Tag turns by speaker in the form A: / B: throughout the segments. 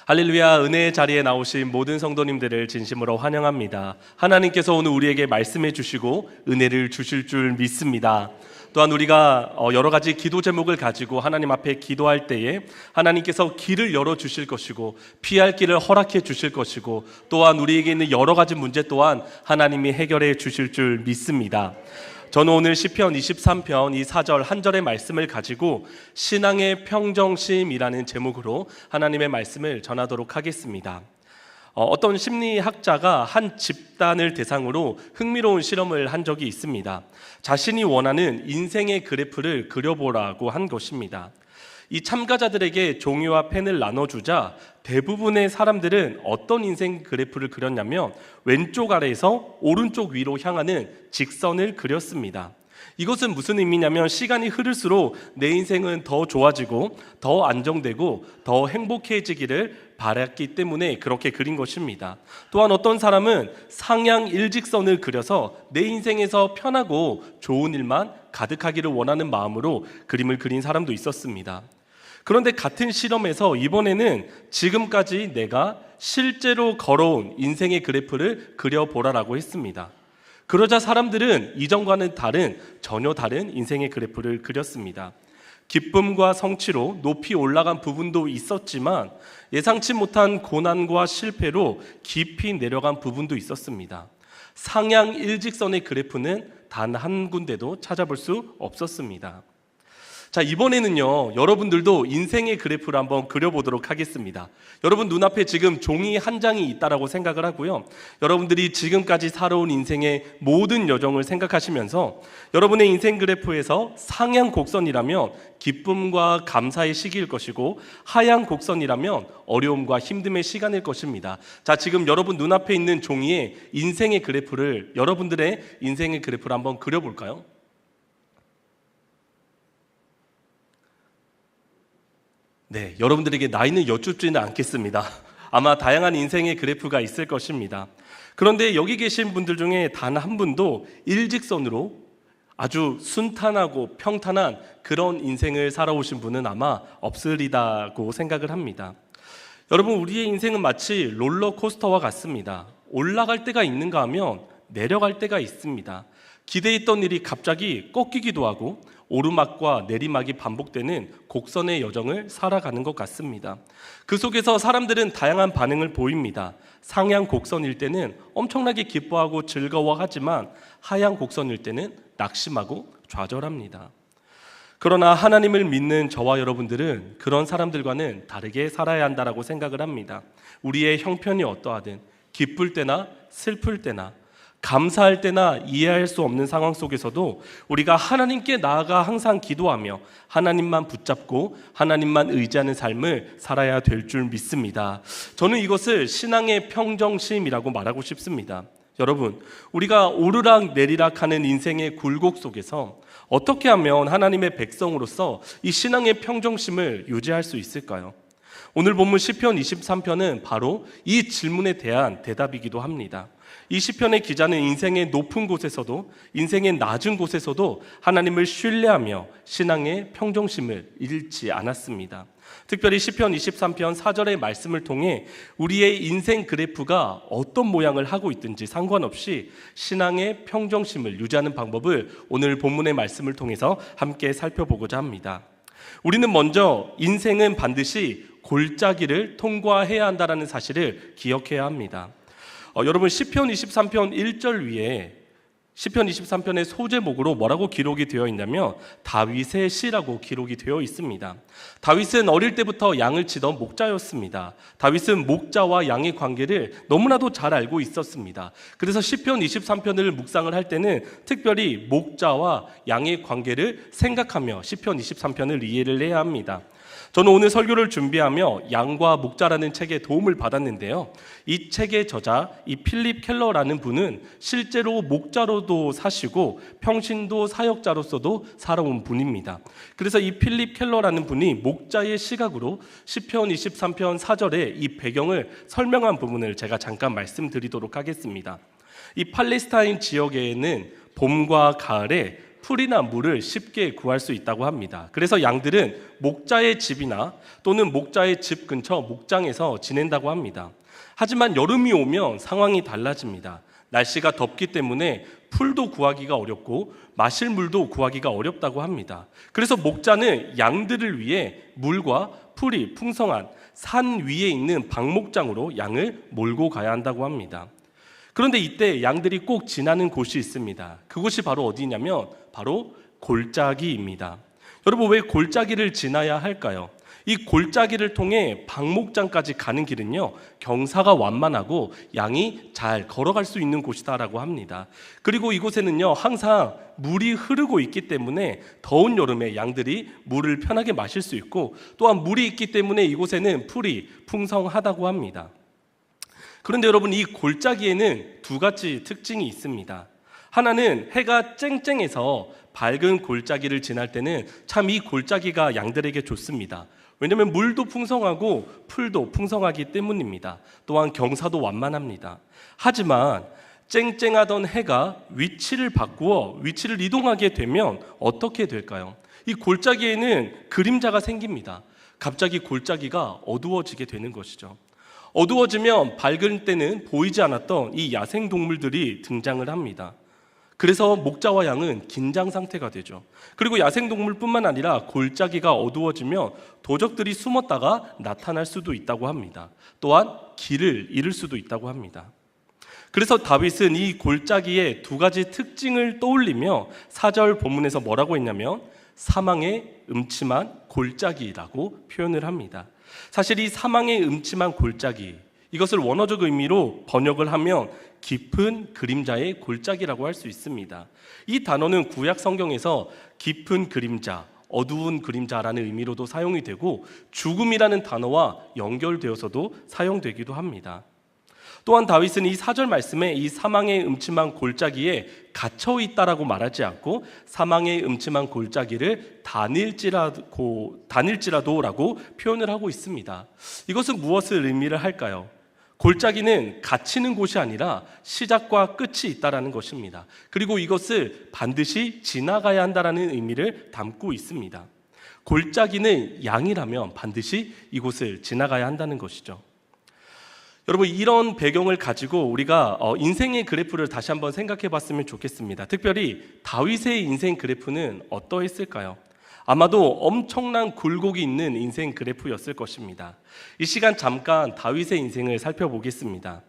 A: 할렐루야, 은혜의 자리에 나오신 모든 성도님들을 진심으로 환영합니다. 하나님께서 오늘 우리에게 말씀해 주시고 은혜를 주실 줄 믿습니다. 또한 우리가 여러 가지 기도 제목을 가지고 하나님 앞에 기도할 때에 하나님께서 길을 열어주실 것이고 피할 길을 허락해 주실 것이고 또한 우리에게 있는 여러 가지 문제 또한 하나님이 해결해 주실 줄 믿습니다. 저는 오늘 시편 23편 이 4절 한 절의 말씀을 가지고 신앙의 평정심이라는 제목으로 하나님의 말씀을 전하도록 하겠습니다. 어떤 심리학자가 한 집단을 대상으로 흥미로운 실험을 한 적이 있습니다. 자신이 원하는 인생의 그래프를 그려보라고 한 것입니다. 이 참가자들에게 종이와 펜을 나눠주자 대부분의 사람들은 어떤 인생 그래프를 그렸냐면 왼쪽 아래에서 오른쪽 위로 향하는 직선을 그렸습니다. 이것은 무슨 의미냐면 시간이 흐를수록 내 인생은 더 좋아지고 더 안정되고 더 행복해지기를 바랐기 때문에 그렇게 그린 것입니다. 또한 어떤 사람은 상향 일직선을 그려서 내 인생에서 편하고 좋은 일만 가득하기를 원하는 마음으로 그림을 그린 사람도 있었습니다. 그런데 같은 실험에서 이번에는 지금까지 내가 실제로 걸어온 인생의 그래프를 그려보라라고 했습니다. 그러자 사람들은 이전과는 전혀 다른 인생의 그래프를 그렸습니다. 기쁨과 성취로 높이 올라간 부분도 있었지만 예상치 못한 고난과 실패로 깊이 내려간 부분도 있었습니다. 상향 일직선의 그래프는 단 한 군데도 찾아볼 수 없었습니다. 자, 이번에는요, 여러분들도 인생의 그래프를 한번 그려보도록 하겠습니다. 여러분 눈앞에 지금 종이 한 장이 있다라고 생각을 하고요. 여러분들이 지금까지 살아온 인생의 모든 여정을 생각하시면서 여러분의 인생 그래프에서 상향 곡선이라면 기쁨과 감사의 시기일 것이고 하향 곡선이라면 어려움과 힘듦의 시간일 것입니다. 자, 지금 여러분 눈앞에 있는 종이에 인생의 그래프를, 여러분들의 인생의 그래프를 한번 그려볼까요? 네, 여러분들에게 나이는 여쭙지는 않겠습니다. 아마 다양한 인생의 그래프가 있을 것입니다. 그런데 여기 계신 분들 중에 단 한 분도 일직선으로 아주 순탄하고 평탄한 그런 인생을 살아오신 분은 아마 없으리다고 생각을 합니다. 여러분, 우리의 인생은 마치 롤러코스터와 같습니다. 올라갈 때가 있는가 하면 내려갈 때가 있습니다. 기대했던 일이 갑자기 꺾이기도 하고 오르막과 내리막이 반복되는 곡선의 여정을 살아가는 것 같습니다. 그 속에서 사람들은 다양한 반응을 보입니다. 상향 곡선일 때는 엄청나게 기뻐하고 즐거워하지만 하향 곡선일 때는 낙심하고 좌절합니다. 그러나 하나님을 믿는 저와 여러분들은 그런 사람들과는 다르게 살아야 한다고 생각을 합니다. 우리의 형편이 어떠하든 기쁠 때나 슬플 때나 감사할 때나 이해할 수 없는 상황 속에서도 우리가 하나님께 나아가 항상 기도하며 하나님만 붙잡고 하나님만 의지하는 삶을 살아야 될 줄 믿습니다. 저는 이것을 신앙의 평정심이라고 말하고 싶습니다. 여러분, 우리가 오르락 내리락 하는 인생의 굴곡 속에서 어떻게 하면 하나님의 백성으로서 이 신앙의 평정심을 유지할 수 있을까요? 오늘 본문 시편 23편은 바로 이 질문에 대한 대답이기도 합니다. 이 시편의 기자는 인생의 높은 곳에서도 인생의 낮은 곳에서도 하나님을 신뢰하며 신앙의 평정심을 잃지 않았습니다. 특별히 시편 23편 4절의 말씀을 통해 우리의 인생 그래프가 어떤 모양을 하고 있든지 상관없이 신앙의 평정심을 유지하는 방법을 오늘 본문의 말씀을 통해서 함께 살펴보고자 합니다. 우리는 먼저 인생은 반드시 골짜기를 통과해야 한다는 사실을 기억해야 합니다. 여러분, 시편 23편 1절 위에 시편 23편의 소제목으로 뭐라고 기록이 되어 있냐면 다윗의 시라고 기록이 되어 있습니다. 다윗은 어릴 때부터 양을 치던 목자였습니다. 다윗은 목자와 양의 관계를 너무나도 잘 알고 있었습니다. 그래서 시편 23편을 묵상을 할 때는 특별히 목자와 양의 관계를 생각하며 시편 23편을 이해를 해야 합니다. 저는 오늘 설교를 준비하며 양과 목자라는 책에 도움을 받았는데요. 이 책의 저자, 이 필립 켈러라는 분은 실제로 목자로도 사시고 평신도 사역자로서도 살아온 분입니다. 그래서 이 필립 켈러라는 분이 목자의 시각으로 시편 23편 4절의 이 배경을 설명한 부분을 제가 잠깐 말씀드리도록 하겠습니다. 이 팔레스타인 지역에는 봄과 가을에 풀이나 물을 쉽게 구할 수 있다고 합니다. 그래서 양들은 목자의 집이나 또는 목자의 집 근처 목장에서 지낸다고 합니다. 하지만 여름이 오면 상황이 달라집니다. 날씨가 덥기 때문에 풀도 구하기가 어렵고 마실 물도 구하기가 어렵다고 합니다. 그래서 목자는 양들을 위해 물과 풀이 풍성한 산 위에 있는 방목장으로 양을 몰고 가야 한다고 합니다. 그런데 이때 양들이 꼭 지나는 곳이 있습니다. 그곳이 바로 어디냐면 바로 골짜기입니다. 여러분, 왜 골짜기를 지나야 할까요? 이 골짜기를 통해 방목장까지 가는 길은요, 경사가 완만하고 양이 잘 걸어갈 수 있는 곳이다라고 합니다. 그리고 이곳에는요, 항상 물이 흐르고 있기 때문에 더운 여름에 양들이 물을 편하게 마실 수 있고, 또한 물이 있기 때문에 이곳에는 풀이 풍성하다고 합니다. 그런데 여러분, 이 골짜기에는 두 가지 특징이 있습니다. 하나는 해가 쨍쨍해서 밝은 골짜기를 지날 때는 참 이 골짜기가 양들에게 좋습니다. 왜냐하면 물도 풍성하고 풀도 풍성하기 때문입니다. 또한 경사도 완만합니다. 하지만 쨍쨍하던 해가 위치를 바꾸어 위치를 이동하게 되면 어떻게 될까요? 이 골짜기에는 그림자가 생깁니다. 갑자기 골짜기가 어두워지게 되는 것이죠. 어두워지면 밝을 때는 보이지 않았던 이 야생동물들이 등장을 합니다. 그래서 목자와 양은 긴장 상태가 되죠. 그리고 야생동물뿐만 아니라 골짜기가 어두워지면 도적들이 숨었다가 나타날 수도 있다고 합니다. 또한 길을 잃을 수도 있다고 합니다. 그래서 다윗은 이 골짜기의 두 가지 특징을 떠올리며 4절 본문에서 뭐라고 했냐면 사망의 음침한 골짜기라고 표현을 합니다. 사실 이 사망의 음침한 골짜기, 이것을 원어적 의미로 번역을 하면 깊은 그림자의 골짜기라고 할 수 있습니다. 이 단어는 구약 성경에서 깊은 그림자, 어두운 그림자라는 의미로도 사용이 되고 죽음이라는 단어와 연결되어서도 사용되기도 합니다. 또한 다윗은 이 4절 말씀에 이 사망의 음침한 골짜기에 갇혀 있다라고 말하지 않고 사망의 음침한 골짜기를 다닐지라도라고 표현을 하고 있습니다. 이것은 무엇을 의미를 할까요? 골짜기는 갇히는 곳이 아니라 시작과 끝이 있다라는 것입니다. 그리고 이것을 반드시 지나가야 한다라는 의미를 담고 있습니다. 골짜기는 양이라면 반드시 이곳을 지나가야 한다는 것이죠. 여러분, 이런 배경을 가지고 우리가 인생의 그래프를 다시 한번 생각해 봤으면 좋겠습니다. 특별히 다윗의 인생 그래프는 어떠했을까요? 아마도 엄청난 굴곡이 있는 인생 그래프였을 것입니다. 이 시간 잠깐 다윗의 인생을 살펴보겠습니다.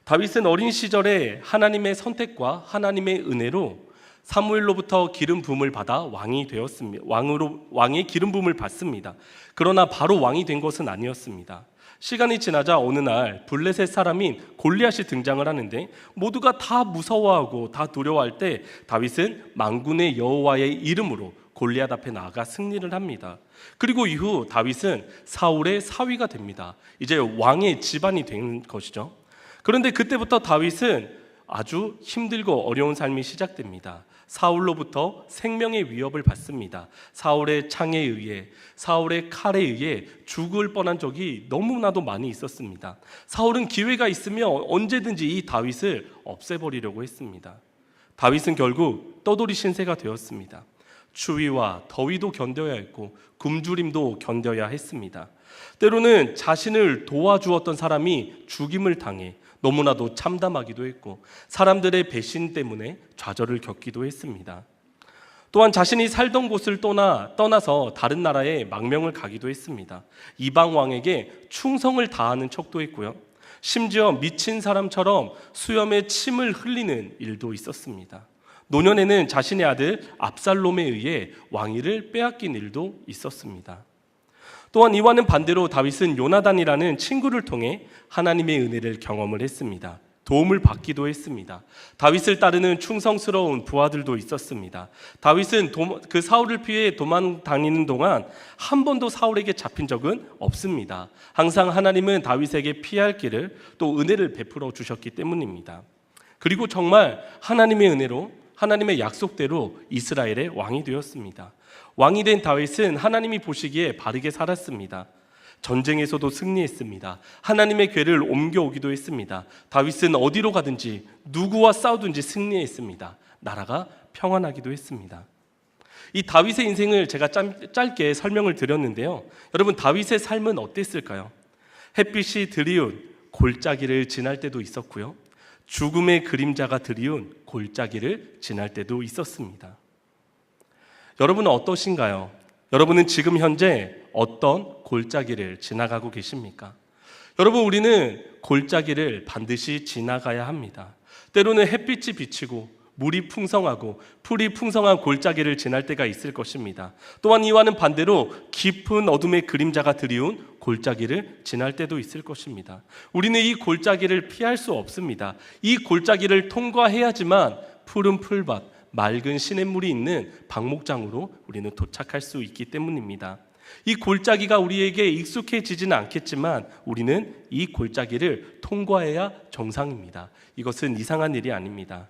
A: 다윗은 어린 시절에 하나님의 선택과 하나님의 은혜로 사무엘로부터 기름 부음을 받아 왕이 되었습니다. 왕의 기름 부음을 받습니다. 그러나 바로 왕이 된 것은 아니었습니다. 시간이 지나자 어느 날 블레셋 사람인 골리앗이 등장을 하는데 모두가 다 무서워하고 다 두려워할 때 다윗은 만군의 여호와의 이름으로 골리앗 앞에 나아가 승리를 합니다. 그리고 이후 다윗은 사울의 사위가 됩니다. 이제 왕의 집안이 된 것이죠. 그런데 그때부터 다윗은 아주 힘들고 어려운 삶이 시작됩니다. 사울로부터 생명의 위협을 받습니다. 사울의 창에 의해, 사울의 칼에 의해 죽을 뻔한 적이 너무나도 많이 있었습니다. 사울은 기회가 있으면 언제든지 이 다윗을 없애버리려고 했습니다. 다윗은 결국 떠돌이 신세가 되었습니다. 추위와 더위도 견뎌야 했고 굶주림도 견뎌야 했습니다. 때로는 자신을 도와주었던 사람이 죽임을 당해 너무나도 참담하기도 했고 사람들의 배신 때문에 좌절을 겪기도 했습니다. 또한 자신이 살던 곳을 떠나서 다른 나라에 망명을 가기도 했습니다. 이방 왕에게 충성을 다하는 척도 했고요. 심지어 미친 사람처럼 수염에 침을 흘리는 일도 있었습니다. 노년에는 자신의 아들 압살롬에 의해 왕위를 빼앗긴 일도 있었습니다. 또한 이와는 반대로 다윗은 요나단이라는 친구를 통해 하나님의 은혜를 경험을 했습니다. 도움을 받기도 했습니다. 다윗을 따르는 충성스러운 부하들도 있었습니다. 다윗은 그 사울을 피해 도망 다니는 동안 한 번도 사울에게 잡힌 적은 없습니다. 항상 하나님은 다윗에게 피할 길을 또 은혜를 베풀어 주셨기 때문입니다. 그리고 정말 하나님의 은혜로 하나님의 약속대로 이스라엘의 왕이 되었습니다. 왕이 된 다윗은 하나님이 보시기에 바르게 살았습니다. 전쟁에서도 승리했습니다. 하나님의 궤를 옮겨오기도 했습니다. 다윗은 어디로 가든지 누구와 싸우든지 승리했습니다. 나라가 평안하기도 했습니다. 이 다윗의 인생을 제가 짧게 설명을 드렸는데요. 여러분, 다윗의 삶은 어땠을까요? 햇빛이 드리운 골짜기를 지날 때도 있었고요. 죽음의 그림자가 드리운 골짜기를 지날 때도 있었습니다. 여러분은 어떠신가요? 여러분은 지금 현재 어떤 골짜기를 지나가고 계십니까? 여러분, 우리는 골짜기를 반드시 지나가야 합니다. 때로는 햇빛이 비치고 물이 풍성하고 풀이 풍성한 골짜기를 지날 때가 있을 것입니다. 또한 이와는 반대로 깊은 어둠의 그림자가 드리운 골짜기를 지날 때도 있을 것입니다. 우리는 이 골짜기를 피할 수 없습니다. 이 골짜기를 통과해야지만 푸른 풀밭, 맑은 시냇물이 있는 방목장으로 우리는 도착할 수 있기 때문입니다. 이 골짜기가 우리에게 익숙해지지는 않겠지만 우리는 이 골짜기를 통과해야 정상입니다. 이것은 이상한 일이 아닙니다.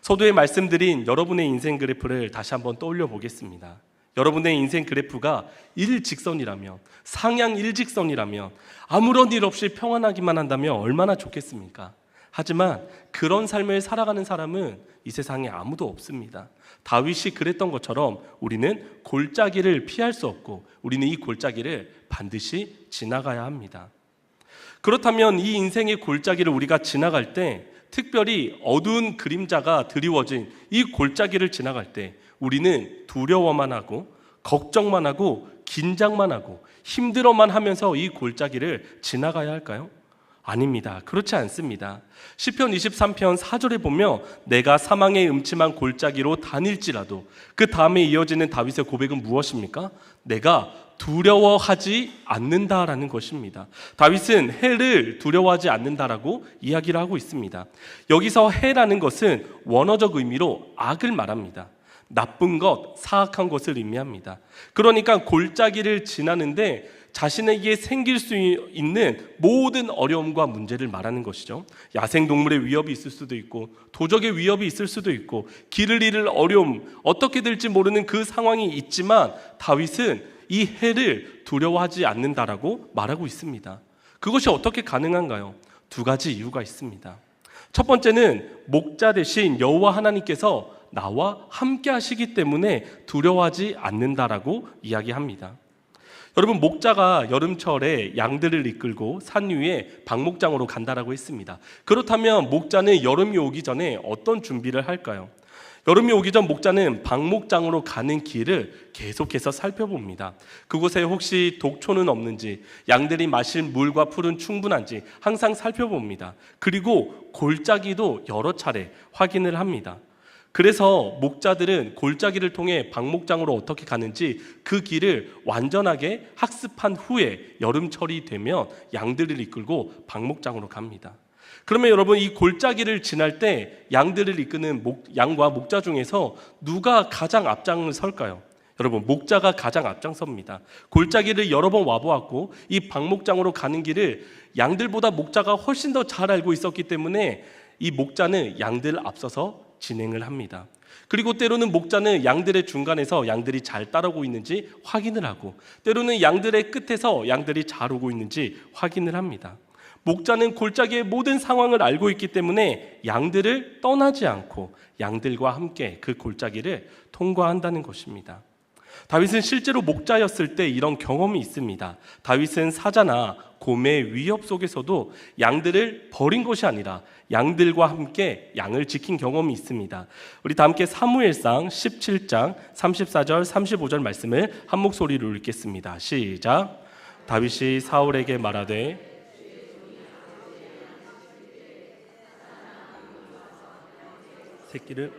A: 서두에 말씀드린 여러분의 인생 그래프를 다시 한번 떠올려 보겠습니다. 여러분의 인생 그래프가 일직선이라면, 상향 일직선이라면, 아무런 일 없이 평안하기만 한다면 얼마나 좋겠습니까? 하지만 그런 삶을 살아가는 사람은 이 세상에 아무도 없습니다. 다윗이 그랬던 것처럼 우리는 골짜기를 피할 수 없고 우리는 이 골짜기를 반드시 지나가야 합니다. 그렇다면 이 인생의 골짜기를 우리가 지나갈 때, 특별히 어두운 그림자가 드리워진 이 골짜기를 지나갈 때 우리는 두려워만 하고 걱정만 하고 긴장만 하고 힘들어만 하면서 이 골짜기를 지나가야 할까요? 아닙니다. 그렇지 않습니다. 시편 23편 4절에 보면 내가 사망의 음침한 골짜기로 다닐지라도, 그 다음에 이어지는 다윗의 고백은 무엇입니까? 내가 두려워하지 않는다라는 것입니다. 다윗은 해를 두려워하지 않는다라고 이야기를 하고 있습니다. 여기서 해라는 것은 원어적 의미로 악을 말합니다. 나쁜 것, 사악한 것을 의미합니다. 그러니까 골짜기를 지나는데 자신에게 생길 수 있는 모든 어려움과 문제를 말하는 것이죠. 야생동물의 위협이 있을 수도 있고 도적의 위협이 있을 수도 있고 길을 잃을 어려움, 어떻게 될지 모르는 그 상황이 있지만 다윗은 이 해를 두려워하지 않는다라고 말하고 있습니다. 그것이 어떻게 가능한가요? 두 가지 이유가 있습니다. 첫 번째는 목자 대신 여호와 하나님께서 나와 함께 하시기 때문에 두려워하지 않는다라고 이야기합니다. 여러분, 목자가 여름철에 양들을 이끌고 산 위에 방목장으로 간다라고 했습니다. 그렇다면 목자는 여름이 오기 전에 어떤 준비를 할까요? 여름이 오기 전 목자는 방목장으로 가는 길을 계속해서 살펴봅니다. 그곳에 혹시 독초는 없는지, 양들이 마실 물과 풀은 충분한지 항상 살펴봅니다. 그리고 골짜기도 여러 차례 확인을 합니다. 그래서 목자들은 골짜기를 통해 방목장으로 어떻게 가는지 그 길을 완전하게 학습한 후에 여름철이 되면 양들을 이끌고 방목장으로 갑니다. 그러면 여러분, 이 골짜기를 지날 때 양들을 이끄는 양과 목자 중에서 누가 가장 앞장을 설까요? 여러분, 목자가 가장 앞장섭니다. 골짜기를 여러 번 와보았고 이 방목장으로 가는 길을 양들보다 목자가 훨씬 더 잘 알고 있었기 때문에 이 목자는 양들 앞서서 진행을 합니다. 그리고 때로는 목자는 양들의 중간에서 양들이 잘 따라오고 있는지 확인을 하고, 때로는 양들의 끝에서 양들이 잘 오고 있는지 확인을 합니다. 목자는 골짜기의 모든 상황을 알고 있기 때문에 양들을 떠나지 않고 양들과 함께 그 골짜기를 통과한다는 것입니다. 다윗은 실제로 목자였을 때 이런 경험이 있습니다. 다윗은 사자나 곰의 위협 속에서도 양들을 버린 것이 아니라 양들과 함께 양을 지킨 경험이 있습니다. 우리 다 함께 사무엘상 17장 34절 35절 말씀을 한 목소리로 읽겠습니다. 시작. 다윗이 사울에게 말하되 새끼를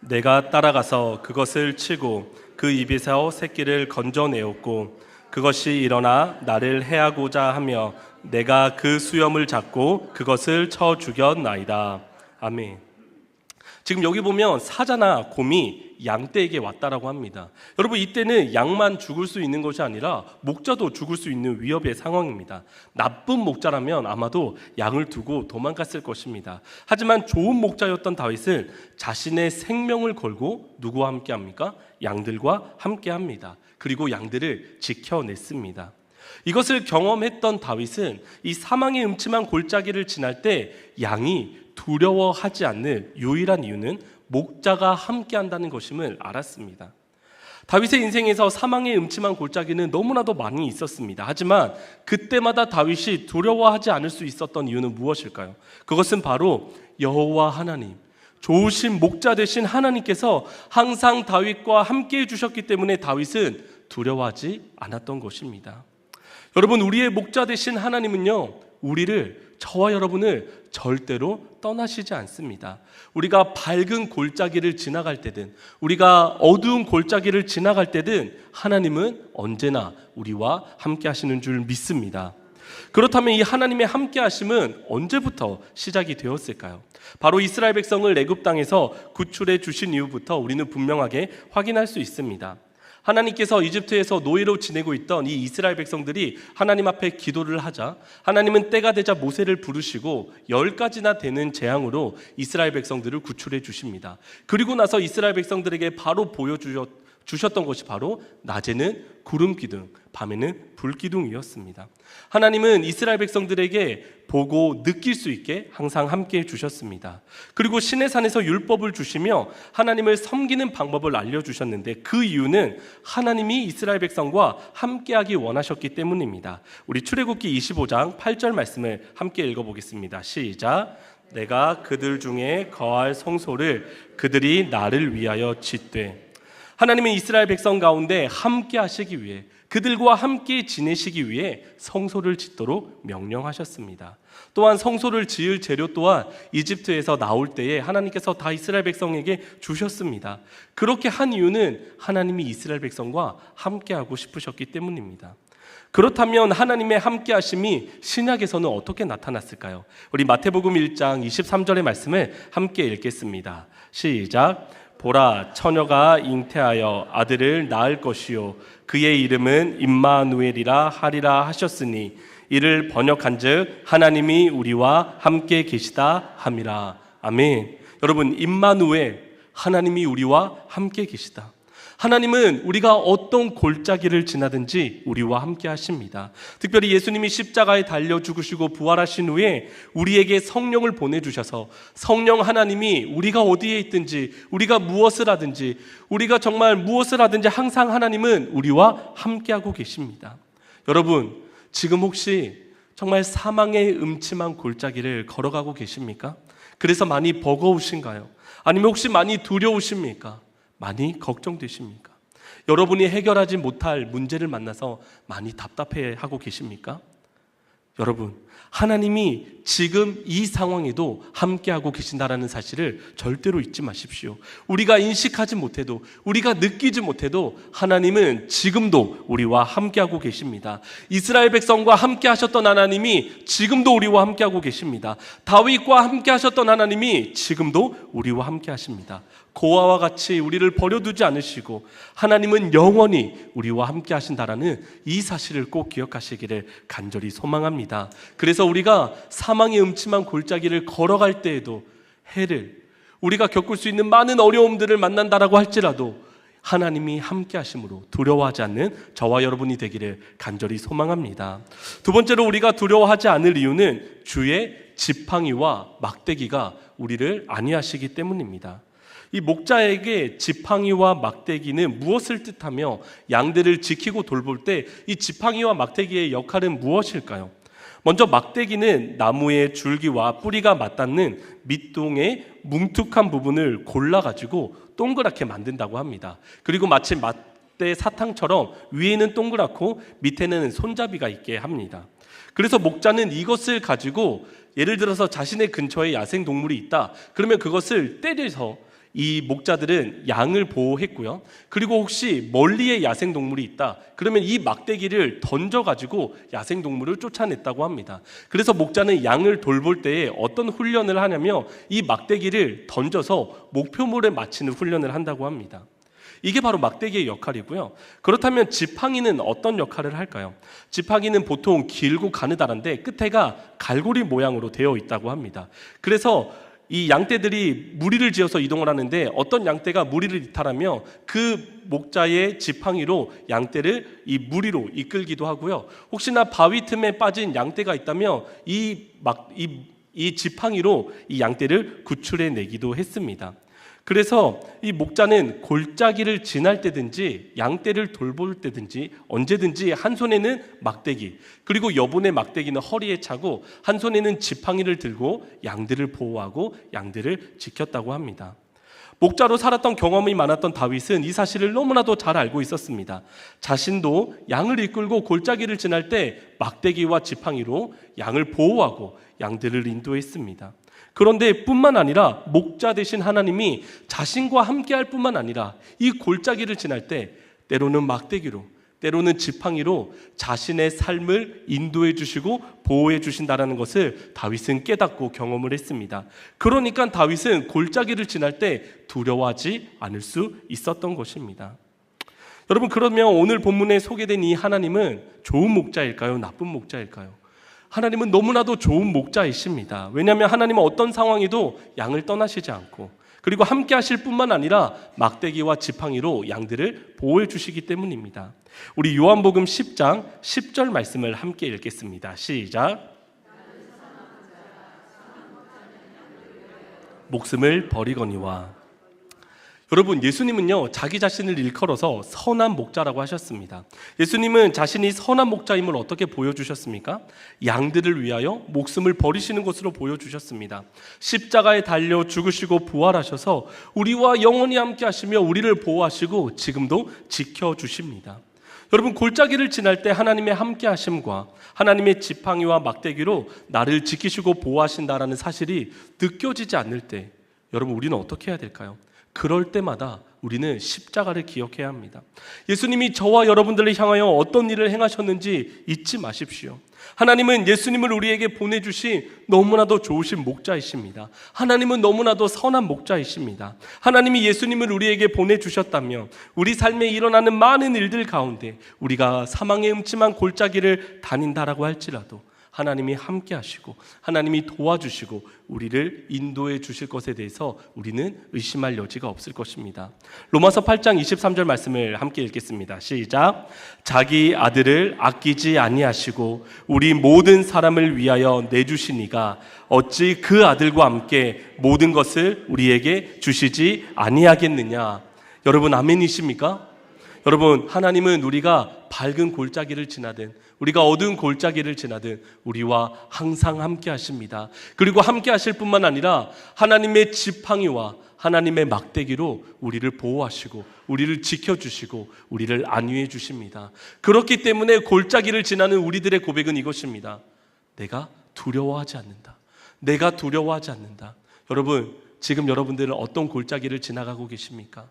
A: 내가 따라가서 그것을 치고 그 입에서 새끼를 건져내었고 그것이 일어나 나를 해하고자 하며 내가 그 수염을 잡고 그것을 쳐 죽였나이다. 아멘. 지금 여기 보면 사자나 곰이 양떼에게 왔다라고 합니다. 여러분, 이때는 양만 죽을 수 있는 것이 아니라 목자도 죽을 수 있는 위협의 상황입니다. 나쁜 목자라면 아마도 양을 두고 도망갔을 것입니다. 하지만 좋은 목자였던 다윗은 자신의 생명을 걸고 누구와 함께 합니까? 양들과 함께 합니다. 그리고 양들을 지켜냈습니다. 이것을 경험했던 다윗은 이 사망의 음침한 골짜기를 지날 때 양이 두려워하지 않는 유일한 이유는 목자가 함께한다는 것임을 알았습니다. 다윗의 인생에서 사망의 음침한 골짜기는 너무나도 많이 있었습니다. 하지만 그때마다 다윗이 두려워하지 않을 수 있었던 이유는 무엇일까요? 그것은 바로 여호와 하나님, 좋으신 목자 되신 하나님께서 항상 다윗과 함께 해주셨기 때문에 다윗은 두려워하지 않았던 것입니다. 여러분, 우리의 목자 되신 하나님은요, 저와 여러분을 절대로 떠나시지 않습니다. 우리가 밝은 골짜기를 지나갈 때든, 우리가 어두운 골짜기를 지나갈 때든 하나님은 언제나 우리와 함께 하시는 줄 믿습니다. 그렇다면 이 하나님의 함께 하심은 언제부터 시작이 되었을까요? 바로 이스라엘 백성을 애굽 땅에서 구출해 주신 이후부터 우리는 분명하게 확인할 수 있습니다. 하나님께서 이집트에서 노예로 지내고 있던 이 이스라엘 백성들이 하나님 앞에 기도를 하자 하나님은 때가 되자 모세를 부르시고 10가지나 되는 재앙으로 이스라엘 백성들을 구출해 주십니다. 그리고 나서 이스라엘 백성들에게 바로 보여주셨던 것이 바로 낮에는 구름 기둥, 밤에는 불 기둥이었습니다. 하나님은 이스라엘 백성들에게 보고 느낄 수 있게 항상 함께 해주셨습니다. 그리고 시내산에서 율법을 주시며 하나님을 섬기는 방법을 알려주셨는데 그 이유는 하나님이 이스라엘 백성과 함께하기 원하셨기 때문입니다. 우리 출애굽기 25장 8절 말씀을 함께 읽어보겠습니다. 시작. 내가 그들 중에 거할 성소를 그들이 나를 위하여 짓되. 하나님은 이스라엘 백성 가운데 함께 하시기 위해, 그들과 함께 지내시기 위해 성소를 짓도록 명령하셨습니다. 또한 성소를 지을 재료 또한 이집트에서 나올 때에 하나님께서 다 이스라엘 백성에게 주셨습니다. 그렇게 한 이유는 하나님이 이스라엘 백성과 함께하고 싶으셨기 때문입니다. 그렇다면 하나님의 함께하심이 신약에서는 어떻게 나타났을까요? 우리 마태복음 1장 23절의 말씀을 함께 읽겠습니다. 시작. 보라, 처녀가 잉태하여 아들을 낳을 것이요 그의 이름은 임마누엘이라 하리라 하셨으니 이를 번역한즉 하나님이 우리와 함께 계시다 함이라. 아멘. 여러분, 임마누엘, 하나님이 우리와 함께 계시다. 하나님은 우리가 어떤 골짜기를 지나든지 우리와 함께 하십니다. 특별히 예수님이 십자가에 달려 죽으시고 부활하신 후에 우리에게 성령을 보내주셔서 성령 하나님이 우리가 어디에 있든지, 우리가 무엇을 하든지, 우리가 정말 무엇을 하든지 항상 하나님은 우리와 함께하고 계십니다. 여러분, 지금 혹시 정말 사망의 음침한 골짜기를 걸어가고 계십니까? 그래서 많이 버거우신가요? 아니면 혹시 많이 두려우십니까? 많이 걱정되십니까? 여러분이 해결하지 못할 문제를 만나서 많이 답답해하고 계십니까? 여러분, 하나님이 지금 이 상황에도 함께하고 계신다라는 사실을 절대로 잊지 마십시오. 우리가 인식하지 못해도, 우리가 느끼지 못해도 하나님은 지금도 우리와 함께하고 계십니다. 이스라엘 백성과 함께 하셨던 하나님이 지금도 우리와 함께하고 계십니다. 다윗과 함께 하셨던 하나님이 지금도 우리와 함께 하십니다. 고아와 같이 우리를 버려두지 않으시고 하나님은 영원히 우리와 함께 하신다라는 이 사실을 꼭 기억하시기를 간절히 소망합니다. 그래서 우리가 사망의 음침한 골짜기를 걸어갈 때에도 해를, 우리가 겪을 수 있는 많은 어려움들을 만난다라고 할지라도 하나님이 함께 하심으로 두려워하지 않는 저와 여러분이 되기를 간절히 소망합니다. 두 번째로 우리가 두려워하지 않을 이유는 주의 지팡이와 막대기가 우리를 안위하시기 때문입니다. 이 목자에게 지팡이와 막대기는 무엇을 뜻하며 양들을 지키고 돌볼 때 이 지팡이와 막대기의 역할은 무엇일까요? 먼저 막대기는 나무의 줄기와 뿌리가 맞닿는 밑동의 뭉툭한 부분을 골라가지고 동그랗게 만든다고 합니다. 그리고 마치 막대 사탕처럼 위에는 동그랗고 밑에는 손잡이가 있게 합니다. 그래서 목자는 이것을 가지고 예를 들어서 자신의 근처에 야생동물이 있다. 그러면 그것을 때려서 이 목자들은 양을 보호했고요. 그리고 혹시 멀리에 야생동물이 있다. 그러면 이 막대기를 던져가지고 야생동물을 쫓아냈다고 합니다. 그래서 목자는 양을 돌볼 때에 어떤 훈련을 하냐면 이 막대기를 던져서 목표물에 맞추는 훈련을 한다고 합니다. 이게 바로 막대기의 역할이고요. 그렇다면 지팡이는 어떤 역할을 할까요? 지팡이는 보통 길고 가느다란데 끝에가 갈고리 모양으로 되어 있다고 합니다. 그래서 이 양떼들이 무리를 지어서 이동을 하는데 어떤 양떼가 무리를 이탈하며 그 목자의 지팡이로 양떼를 이 무리로 이끌기도 하고요. 혹시나 바위 틈에 빠진 양떼가 있다면 이 지팡이로 이 양떼를 구출해 내기도 했습니다. 그래서 이 목자는 골짜기를 지날 때든지 양떼를 돌볼 때든지 언제든지 한 손에는 막대기, 그리고 여분의 막대기는 허리에 차고 한 손에는 지팡이를 들고 양들을 보호하고 양들을 지켰다고 합니다. 목자로 살았던 경험이 많았던 다윗은 이 사실을 너무나도 잘 알고 있었습니다. 자신도 양을 이끌고 골짜기를 지날 때 막대기와 지팡이로 양을 보호하고 양들을 인도했습니다. 그런데 뿐만 아니라 목자 되신 하나님이 자신과 함께할 뿐만 아니라 이 골짜기를 지날 때 때로는 막대기로, 때로는 지팡이로 자신의 삶을 인도해 주시고 보호해 주신다는 것을 다윗은 깨닫고 경험을 했습니다. 그러니까 다윗은 골짜기를 지날 때 두려워하지 않을 수 있었던 것입니다. 여러분, 그러면 오늘 본문에 소개된 이 하나님은 좋은 목자일까요? 나쁜 목자일까요? 하나님은 너무나도 좋은 목자이십니다. 왜냐하면 하나님은 어떤 상황에도 양을 떠나시지 않고, 그리고 함께 하실 뿐만 아니라 막대기와 지팡이로 양들을 보호해 주시기 때문입니다. 우리 요한복음 10장 10절 말씀을 함께 읽겠습니다. 시작. 목숨을 버리거니와. 여러분, 예수님은요 자기 자신을 일컬어서 선한 목자라고 하셨습니다. 예수님은 자신이 선한 목자임을 어떻게 보여주셨습니까? 양들을 위하여 목숨을 버리시는 것으로 보여주셨습니다. 십자가에 달려 죽으시고 부활하셔서 우리와 영원히 함께 하시며 우리를 보호하시고 지금도 지켜주십니다. 여러분, 골짜기를 지날 때 하나님의 함께 하심과 하나님의 지팡이와 막대기로 나를 지키시고 보호하신다라는 사실이 느껴지지 않을 때 여러분, 우리는 어떻게 해야 될까요? 그럴 때마다 우리는 십자가를 기억해야 합니다. 예수님이 저와 여러분들을 향하여 어떤 일을 행하셨는지 잊지 마십시오. 하나님은 예수님을 우리에게 보내주신 너무나도 좋으신 목자이십니다. 하나님은 너무나도 선한 목자이십니다. 하나님이 예수님을 우리에게 보내주셨다면 우리 삶에 일어나는 많은 일들 가운데 우리가 사망의 음침한 골짜기를 다닌다라고 할지라도 하나님이 함께 하시고 하나님이 도와주시고 우리를 인도해 주실 것에 대해서 우리는 의심할 여지가 없을 것입니다. 로마서 8장 23절 말씀을 함께 읽겠습니다. 시작. 자기 아들을 아끼지 아니하시고 우리 모든 사람을 위하여 내주시니가 어찌 그 아들과 함께 모든 것을 우리에게 주시지 아니하겠느냐. 여러분, 아멘이십니까? 여러분, 하나님은 우리가 밝은 골짜기를 지나든 우리가 어두운 골짜기를 지나든 우리와 항상 함께 하십니다. 그리고 함께 하실 뿐만 아니라 하나님의 지팡이와 하나님의 막대기로 우리를 보호하시고 우리를 지켜주시고 우리를 안위해 주십니다. 그렇기 때문에 골짜기를 지나는 우리들의 고백은 이것입니다. 내가 두려워하지 않는다. 내가 두려워하지 않는다. 여러분, 지금 여러분들은 어떤 골짜기를 지나가고 계십니까?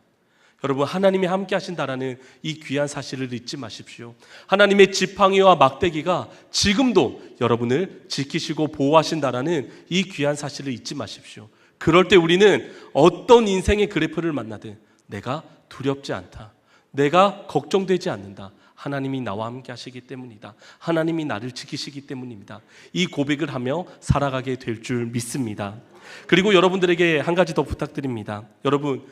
A: 여러분, 하나님이 함께 하신다라는 이 귀한 사실을 잊지 마십시오. 하나님의 지팡이와 막대기가 지금도 여러분을 지키시고 보호하신다라는 이 귀한 사실을 잊지 마십시오. 그럴 때 우리는 어떤 인생의 그래프를 만나든 내가 두렵지 않다. 내가 걱정되지 않는다. 하나님이 나와 함께 하시기 때문이다. 하나님이 나를 지키시기 때문입니다. 이 고백을 하며 살아가게 될 줄 믿습니다. 그리고 여러분들에게 한 가지 더 부탁드립니다. 여러분,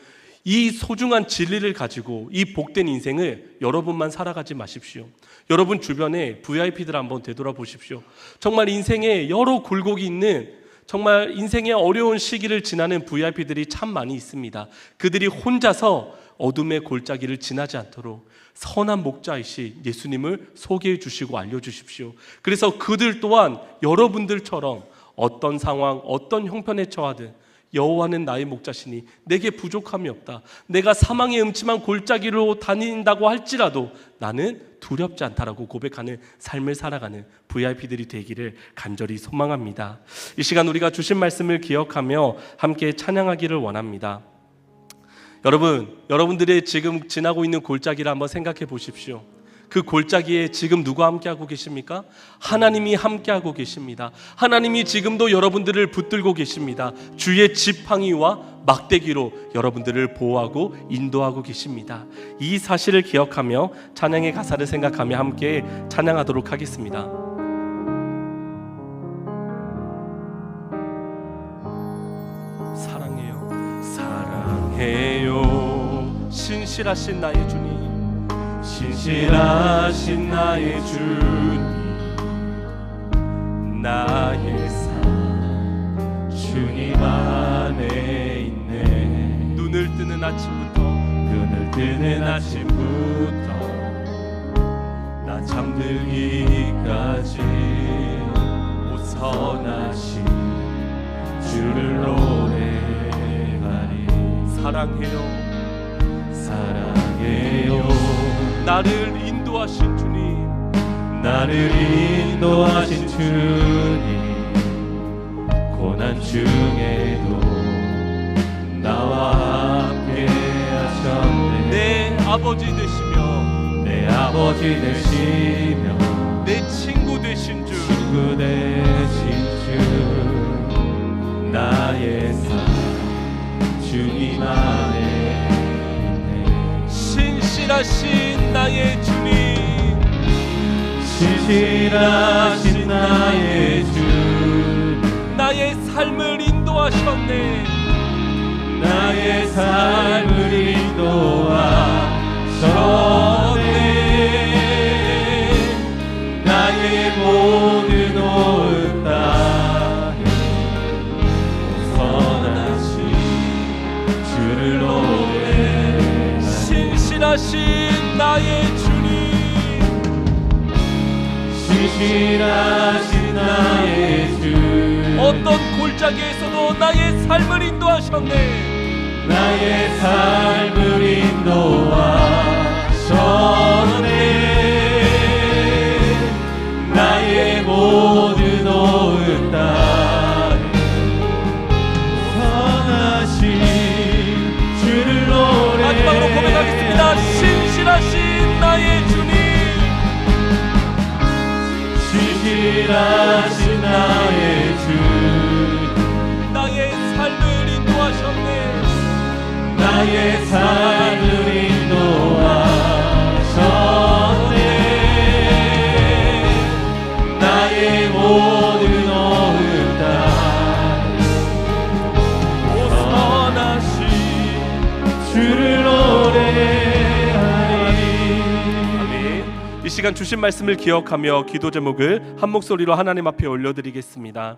A: 이 소중한 진리를 가지고 이 복된 인생을 여러분만 살아가지 마십시오. 여러분 주변에 VIP들 한번 되돌아보십시오. 정말 인생에 여러 굴곡이 있는, 정말 인생의 어려운 시기를 지나는 VIP들이 참 많이 있습니다. 그들이 혼자서 어둠의 골짜기를 지나지 않도록 선한 목자이신 예수님을 소개해 주시고 알려주십시오. 그래서 그들 또한 여러분들처럼 어떤 상황, 어떤 형편에 처하든 여호와는 나의 목자시니 내게 부족함이 없다. 내가 사망의 음침한 골짜기로 다닌다고 할지라도 나는 두렵지 않다라고 고백하는 삶을 살아가는 VIP들이 되기를 간절히 소망합니다. 이 시간 우리가 주신 말씀을 기억하며 함께 찬양하기를 원합니다. 여러분들의 지금 지나고 있는 골짜기를 한번 생각해 보십시오. 그 골짜기에 지금 누가 함께하고 계십니까? 하나님이 함께하고 계십니다. 하나님이 지금도 여러분들을 붙들고 계십니다. 주의 지팡이와 막대기로 여러분들을 보호하고 인도하고 계십니다. 이 사실을 기억하며 찬양의 가사를 생각하며 함께 찬양하도록 하겠습니다. 사랑해요. 신실하신 나의 주님,
B: 신실하신 나의 주님, 나의 삶 주님 안에 있네.
A: 눈을 뜨는 아침부터
B: 나 잠들기까지 선하신 주를 노래하리.
A: 사랑해요. 나를 인도하신 주님,
B: 고난 중에도 나와 함께 하셨네.
A: 내 아버지 되시며 내 친구 되신 주,
B: 나의 삶 주님 안에 있네.
A: 신실하신 나의 주님,
B: 신실하신 나의 주,
A: 나의 삶을 인도하셨네.
B: 나의 삶을 인도하셨네. 나의 모든 온 땅에 선하신 주를 노래하네.
A: 신실하신 나의 주님,
B: 신실하신 나의 주,
A: 어떤 골짜기에서도 나의 삶을 인도하셨네.
B: 나의 삶을 인도하셨네. 나의 모든 온 땅에 선하신 주를 노래하네.
A: 마지막으로 고백하겠습니다. 신실하신 나의 주님,
B: 신실하신 나의 주,
A: 나의 삶을 인도하셨네.
B: 나의 삶을 인도하셨네. 나의 모든 온 땅에 선하신 주를 노래하리.
A: 아멘. 이 시간 주신 말씀을 기억하며 기도 제목을 한 목소리로 하나님 앞에 올려드리겠습니다.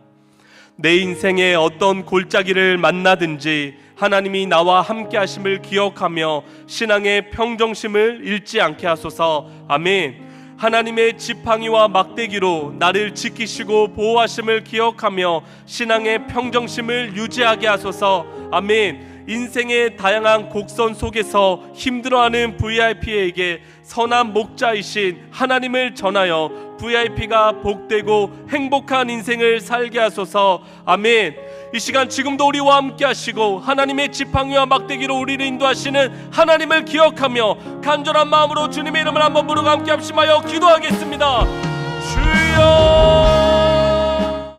A: 내 인생에 어떤 골짜기를 만나든지 하나님이 나와 함께 하심을 기억하며 신앙의 평정심을 잃지 않게 하소서. 아멘. 하나님의 지팡이와 막대기로 나를 지키시고 보호하심을 기억하며 신앙의 평정심을 유지하게 하소서. 아멘. 인생의 다양한 곡선 속에서 힘들어하는 VIP에게 선한 목자이신 하나님을 전하여 VIP가 복되고 행복한 인생을 살게 하소서. 아멘. 이 시간 지금도 우리와 함께 하시고 하나님의 지팡이와 막대기로 우리를 인도하시는 하나님을 기억하며 간절한 마음으로 주님의 이름을 한번 부르고 함께 합심하여 기도하겠습니다.